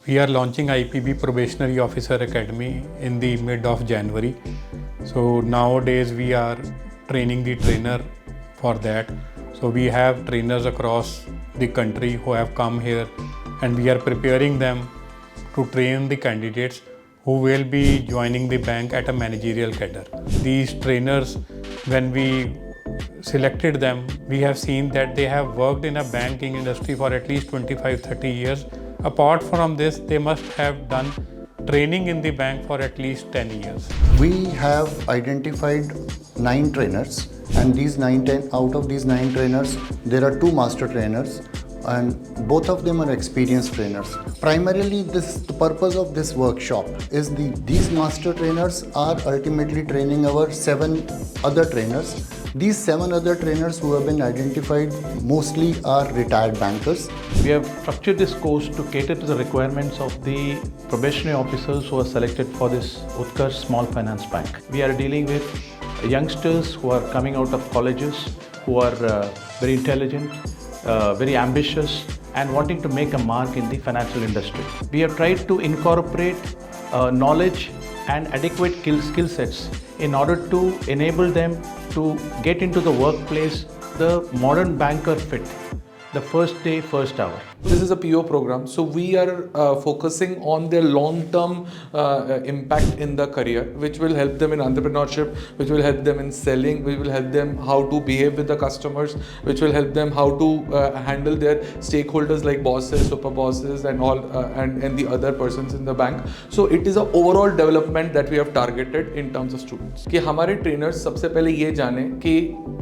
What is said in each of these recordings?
We are launching IPB Probationary Officer Academy in the mid of January. So nowadays we are training the trainer for that. So we have trainers across the country who have come here, and we are preparing them to train the candidates who will be joining the bank at a managerial cadre. These trainers, when we selected them, we have seen that they have worked in a banking industry for at least 25-30 years. Apart from this, they must have done training in the bank for at least 10 years. We have identified 9 trainers, and out of these 9 trainers, there are 2 master trainers, and both of them are experienced trainers. Primarily, the purpose of this workshop is these master trainers are ultimately training our 7 other trainers. These 7 other trainers who have been identified mostly are retired bankers. We have structured this course to cater to the requirements of the probationary officers who are selected for this Utkarsh Small Finance Bank. We are dealing with youngsters who are coming out of colleges, who are very intelligent, very ambitious, and wanting to make a mark in the financial industry. We have tried to incorporate knowledge and adequate skill sets in order to enable them to get into the workplace the modern banker fit, the first day, first hour. This is a PO program, so we are focusing on their long-term impact in the career, which will help them in entrepreneurship, which will help them in selling, which will help them how to behave with the customers, which will help them how to handle their stakeholders like bosses, super bosses, and all, and the other persons in the bank. So it is an overall development that we have targeted in terms of students. कि हमारे trainers सबसे पहले ये जाने कि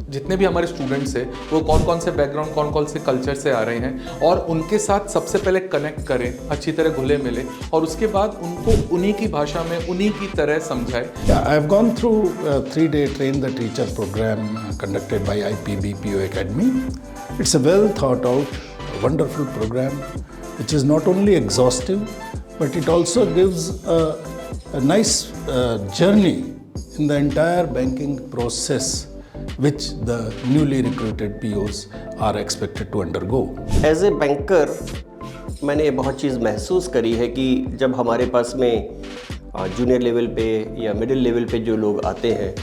जितने भी हमारे students हैं वो कौन-कौन से background, कौन-कौन से culture से आ रहे हैं, और उनके साथ सबसे पहले कनेक्ट करें, अच्छी तरह घुले मिले, और उसके बाद उनको उन्हीं की भाषा में उन्हीं की तरह समझाएं. I have gone through a 3-day train the teacher program conducted by IPB PO Academy. It's a well thought out, wonderful program which is not only exhaustive but it also gives a nice journey in the entire banking process which the newly recruited POs are expected to undergo. As a banker, मैंने ये बहुत चीज़ महसूस करी है कि जब हमारे पास में जूनियर लेवल पे या मिडिल लेवल पे जो लोग आते हैं,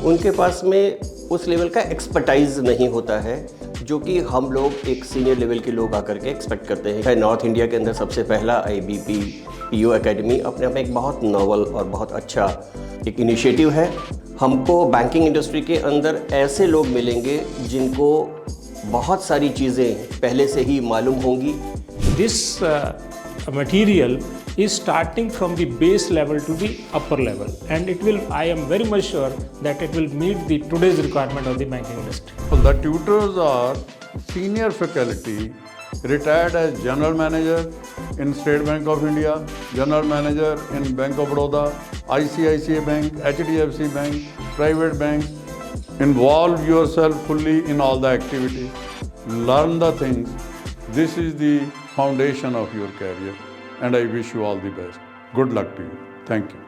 उनके पास में उस लेवल का एक्सपर्टाइज नहीं होता है जो कि हम लोग एक सीनियर लेवल के लोग आकर के एक्सपेक्ट करते हैं. नॉर्थ इंडिया के अंदर सबसे पहला IPB PO एकेडमी अपने आप में एक बहुत नॉवल और बहुत अच्छा एक इनिशिएटिव है. हमको बैंकिंग इंडस्ट्री के अंदर ऐसे लोग मिलेंगे जिनको बहुत सारी चीज़ें पहले से ही मालूम होंगी. This material is starting from the base level to the upper level, and it will, I am very much sure that it will meet the today's requirement of the banking industry. Well, the tutors are senior faculty, retired as General Manager in State Bank of India, General Manager in Bank of Baroda, ICICI Bank, HDFC Bank, private banks. Involve yourself fully in all the activities. Learn the things. This is the foundation of your career, and I wish you all the best. Good luck to you. Thank you.